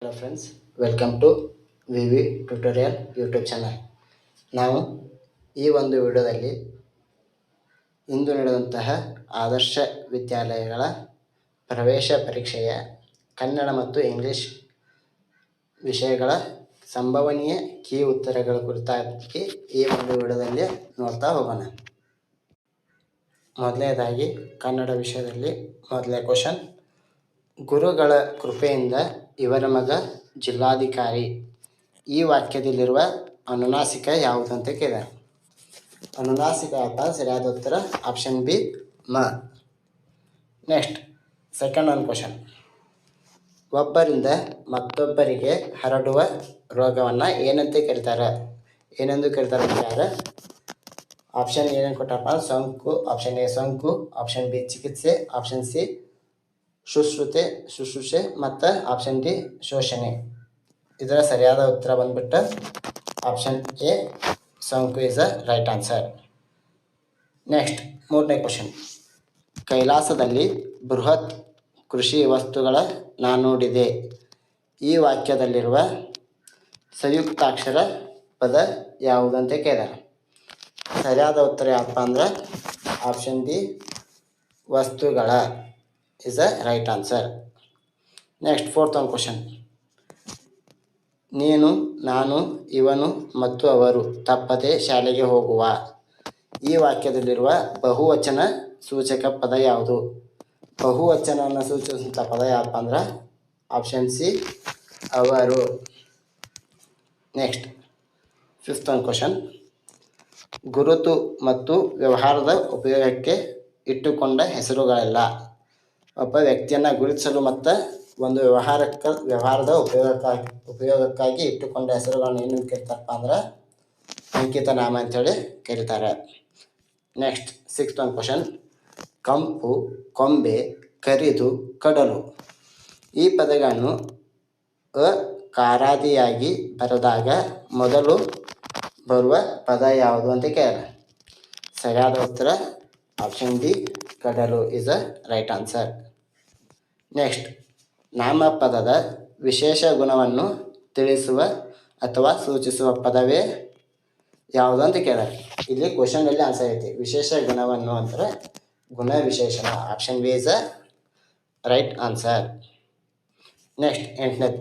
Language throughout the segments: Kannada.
Hello friends, welcome to V V tutorial YouTube channel. ನಾವು ಈ ಒಂದು ವಿಡಿಯೋದಲ್ಲಿ ಇಂದು ನಡೆದಂತಹ ಆದರ್ಶ ವಿದ್ಯಾಲಯಗಳ ಪ್ರವೇಶ ಪರೀಕ್ಷೆಯ ಕನ್ನಡ ಮತ್ತು ಇಂಗ್ಲಿಷ್ ವಿಷಯಗಳ ಸಂಭವನೀಯ ಕೀ ಉತ್ತರಗಳ ಕುರಿತಾಗಿ ಈ ಒಂದು ವಿಡಿಯೋದಲ್ಲಿ ನೋಡ್ತಾ ಹೋಗೋಣ. ಮೊದಲನೇದಾಗಿ ಕನ್ನಡ ವಿಷಯದಲ್ಲಿ ಮೊದಲನೇ ಕ್ವಶನ್. ಗುರುಗಳ ಕೃಪೆಯಿಂದ ಇವರ ಮಗ ಜಿಲ್ಲಾಧಿಕಾರಿ. ಈ ವಾಕ್ಯದಲ್ಲಿರುವ ಅನುನಾಸಿಕ ಯಾವುದು ಅಂತ ಕೇಳಿದ್ದಾರೆ. ಅನುನಾಸಿಕ ಅಂತ ಸರಿಯಾದ ಉತ್ತರ ಆಪ್ಷನ್ ಬಿ, ಮ. ನೆಕ್ಸ್ಟ್ ಸೆಕೆಂಡ್ ಒಂದು ಕ್ವಶನ್. ಒಬ್ಬರಿಂದ ಮತ್ತೊಬ್ಬರಿಗೆ ಹರಡುವ ರೋಗವನ್ನು ಏನಂತ ಕರೀತಾರೆ? ಏನೆಂದು ಕರೀತಾರೆ? ಆಪ್ಷನ್ ಏನೇನು ಕೊಟ್ಟಪ್ಪ? ಸೋಂಕು. ಆಪ್ಷನ್ ಎ ಸೋಂಕು, ಆಪ್ಷನ್ ಬಿ ಚಿಕಿತ್ಸೆ, ಆಪ್ಷನ್ ಸಿ ಶುಶ್ರೂಷೆ ಮತ್ತು ಆಪ್ಷನ್ ಡಿ ಶೋಷಣೆ. ಇದರ ಸರಿಯಾದ ಉತ್ತರ ಬಂದ್ಬಿಟ್ಟು ಆಪ್ಷನ್ ಎ ಸೋಂಕು is a right answer. Next ಮೂರನೇ ಕ್ವಶನ್. ಕೈಲಾಸದಲ್ಲಿ ಬೃಹತ್ ಕೃಷಿ ವಸ್ತುಗಳ ನಾನುಡಿದೆ. ಈ ವಾಕ್ಯದಲ್ಲಿರುವ ಸಂಯುಕ್ತಾಕ್ಷರ ಪದ ಯಾವುದಂತ ಕೇಳಿದ್ದಾರೆ. ಸರಿಯಾದ ಉತ್ತರ ಯಾವಪ್ಪ ಅಂದ್ರೆ ಆಪ್ಷನ್ ಡಿ ವಸ್ತುಗಳ is a right answer. Next fourth ಒಂದು ಕ್ವಶನ್. ನೀನು, ನಾನು, ಇವನು ಮತ್ತು ಅವರು ತಪ್ಪದೆ ಶಾಲೆಗೆ ಹೋಗುವ. ಈ ವಾಕ್ಯದಲ್ಲಿರುವ ಬಹುವಚನ ಸೂಚಕ ಪದ ಯಾವುದು? ಬಹುವಚನವನ್ನು ಸೂಚಿಸುವಂಥ ಪದ ಯಾವಪ್ಪ ಅಂದ್ರೆ ಆಪ್ಷನ್ ಸಿ ಅವರು. ನೆಕ್ಸ್ಟ್ ಫಿಫ್ತ್ ಒಂದು ಕ್ವಶನ್. ಗುರುತು ಮತ್ತು ವ್ಯವಹಾರದ ಉಪಯೋಗಕ್ಕೆ ಇಟ್ಟುಕೊಂಡ ಹೆಸರುಗಳೆಲ್ಲ. ಒಬ್ಬ ವ್ಯಕ್ತಿಯನ್ನು ಗುರುತಿಸಲು ಮತ್ತು ಒಂದು ವ್ಯವಹಾರದ ಉಪಯೋಗಕ್ಕಾಗಿ ಇಟ್ಟುಕೊಂಡ ಹೆಸರುಗಳನ್ನು ಏನಂತ ಕರೀತಾರಪ್ಪ ಅಂದ್ರೆ ಅಂಕಿತ ನಾಮ ಅಂತೇಳಿ ಕರೀತಾರೆ. ನೆಕ್ಸ್ಟ್ ಸಿಕ್ಸ್ತ್ ಒಂದು ಕ್ವಶನ್. ಕಂಪು, ಕೊಂಬೆ, ಕರಿದು, ಕಡಲು. ಈ ಪದಗಳನ್ನು ಅಕಾರಾದಿಯಾಗಿ ಬರೆದಾಗ ಮೊದಲು ಬರುವ ಪದ ಯಾವುದು ಅಂತ ಕೇಳಿದ್ದಾರೆ. ಸರಿಯಾದ ಉತ್ತರ ಆಪ್ಷನ್ ಡಿ ಕಡಲು is a right answer. Next ನಾಮಪದದ ವಿಶೇಷ ಗುಣವನ್ನು ತಿಳಿಸುವ ಅಥವಾ ಸೂಚಿಸುವ ಪದವೇ ಯಾವುದು ಅಂತ ಕೇಳಿದ್ದಾರೆ. ಇಲ್ಲಿ ಕ್ವಶನಲ್ಲಿ ಆನ್ಸರ್ ಐತಿ. ವಿಶೇಷ ಗುಣವನ್ನು ಅಂದರೆ ಗುಣ ವಿಶೇಷಣ. Option B is a right answer. Next ಎಂಟನೇದು.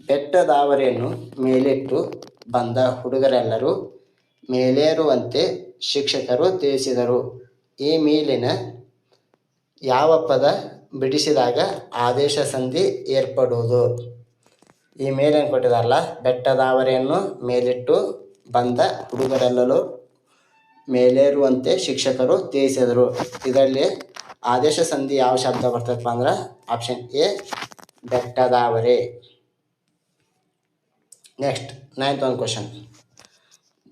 ಬೆಟ್ಟದಾವರೆಯನ್ನು ಮೇಲಿಟ್ಟು ಬಂದ ಹುಡುಗರೆಲ್ಲರೂ ಮೇಲೇರುವಂತೆ ಶಿಕ್ಷಕರು ತಿಳಿಸಿದರು. ಈ ಮೇಲಿನ ಯಾವ ಪದ ಬಿಡಿಸಿದಾಗ ಆದೇಶ ಸಂಧಿ ಏರ್ಪಡುವುದು? ಈ ಮೇಲೇನು ಕೊಟ್ಟಿದಾರಲ್ಲ, ಬೆಟ್ಟದಾವರೆಯನ್ನು ಮೇಲಿಟ್ಟು ಬಂದ ಹುಡುಗರೆಲ್ಲರೂ ಮೇಲೇರುವಂತೆ ಶಿಕ್ಷಕರು ತಿಳಿಸಿದರು. ಇದರಲ್ಲಿ ಆದೇಶ ಸಂಧಿ ಯಾವ ಶಬ್ದ ಬರ್ತದಪ್ಪ ಅಂದ್ರೆ ಆಪ್ಷನ್ ಎ ಬೆಟ್ಟದಾವರೆ. ನೆಕ್ಸ್ಟ್ ನೈನ್ತ್ ಒಂದು ಕ್ವಶನ್.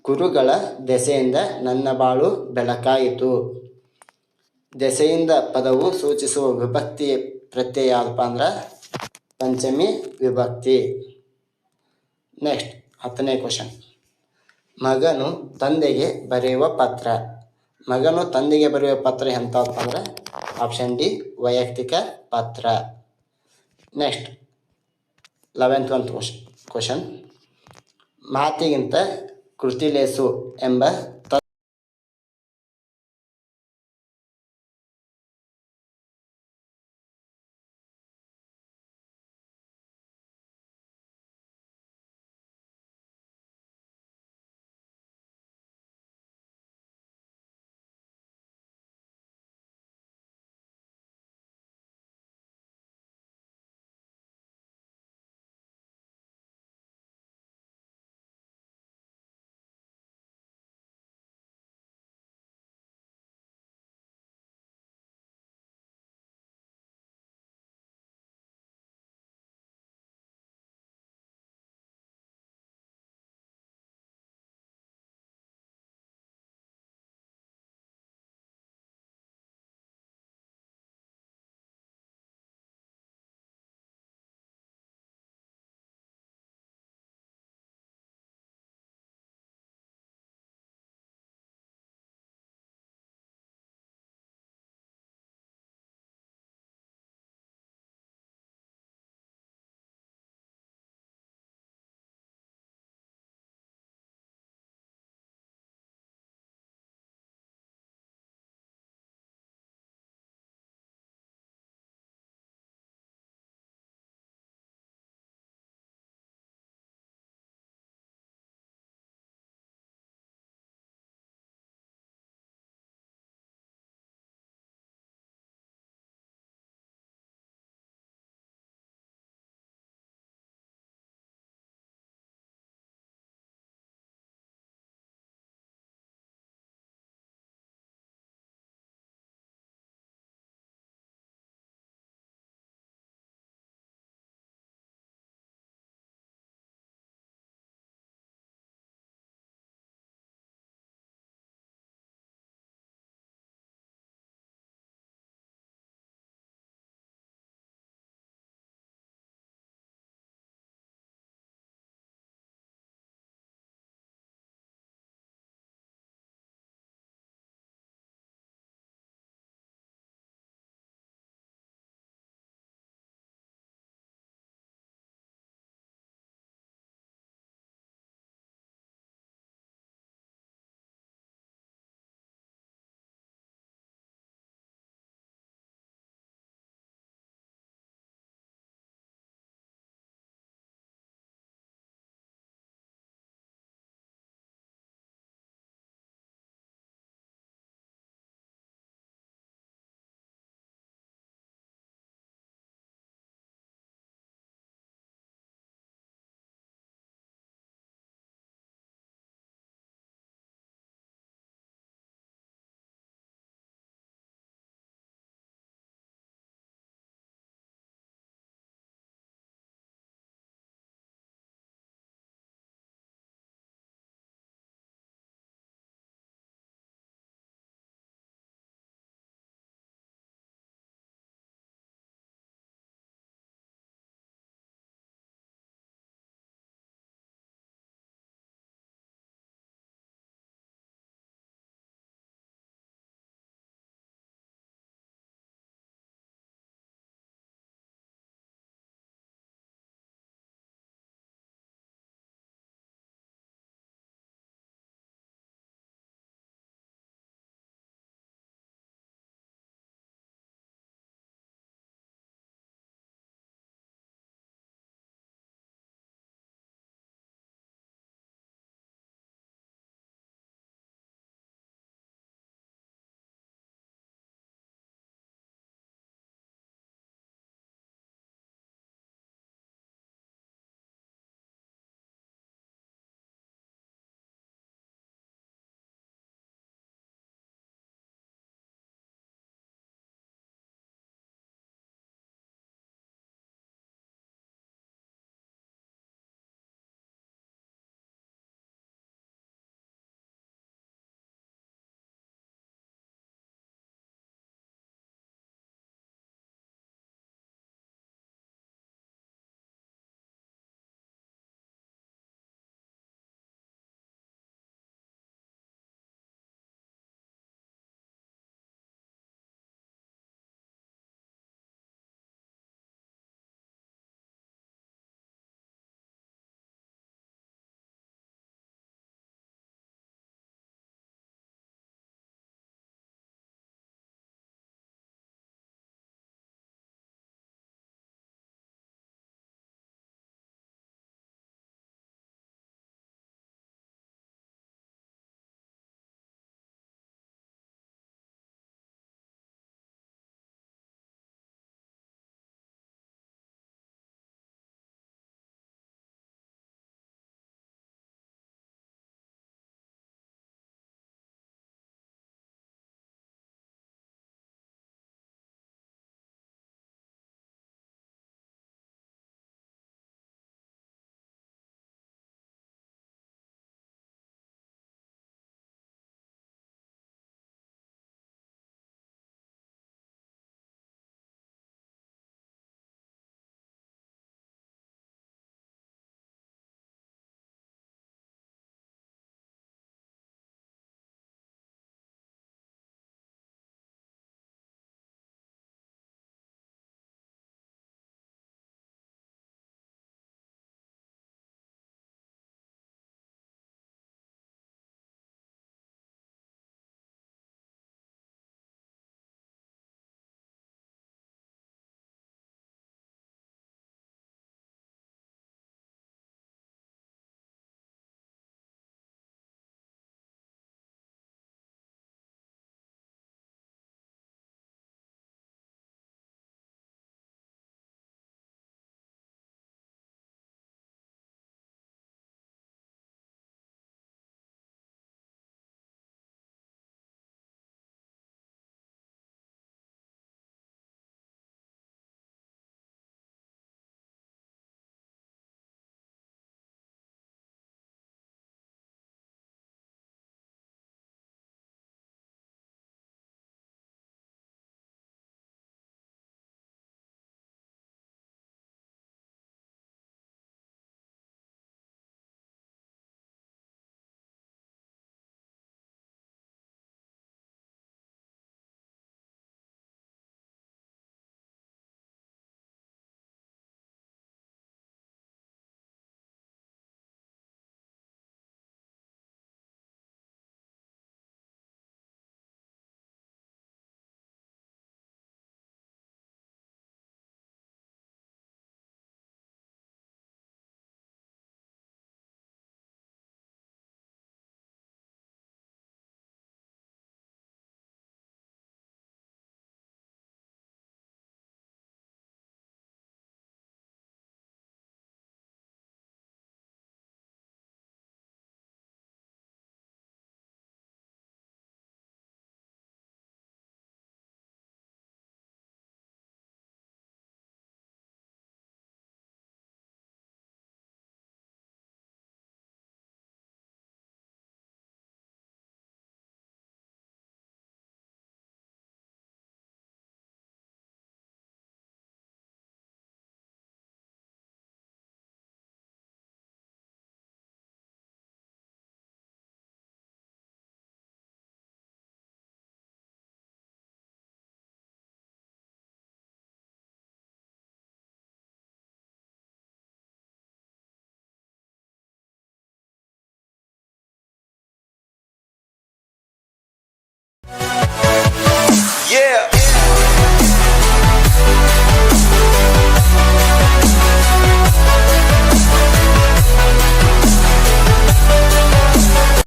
ಗುರುಗಳ ದೆಸೆಯಿಂದ ನನ್ನ ಬಾಳು ಬೆಳಕಾಯಿತು. ದೆಸೆಯಿಂದ ಪದವು ಸೂಚಿಸುವ ವಿಭಕ್ತಿ ಪ್ರತ್ಯಯ ಯಾವುದಪ್ಪ ಅಂದ್ರೆ ಪಂಚಮಿ ವಿಭಕ್ತಿ. ನೆಕ್ಸ್ಟ್ 10ನೇ ಕ್ವಶನ್. ಮಗನು ತಂದೆಗೆ ಬರೆಯುವ ಪತ್ರ. ಮಗನು ತಂದೆಗೆ ಬರೆಯುವ ಪತ್ರ ಎಂಥವಪ್ಪ ಅಂದ್ರೆ ಆಪ್ಷನ್ ಡಿ ವೈಯಕ್ತಿಕ ಪತ್ರ. ನೆಕ್ಸ್ಟ್ 11th ಒಂದು ಕ್ವಶನ್. ಮಾತಿಗಿಂತ ಕೃತಿಲೇಸು ಎಂಬ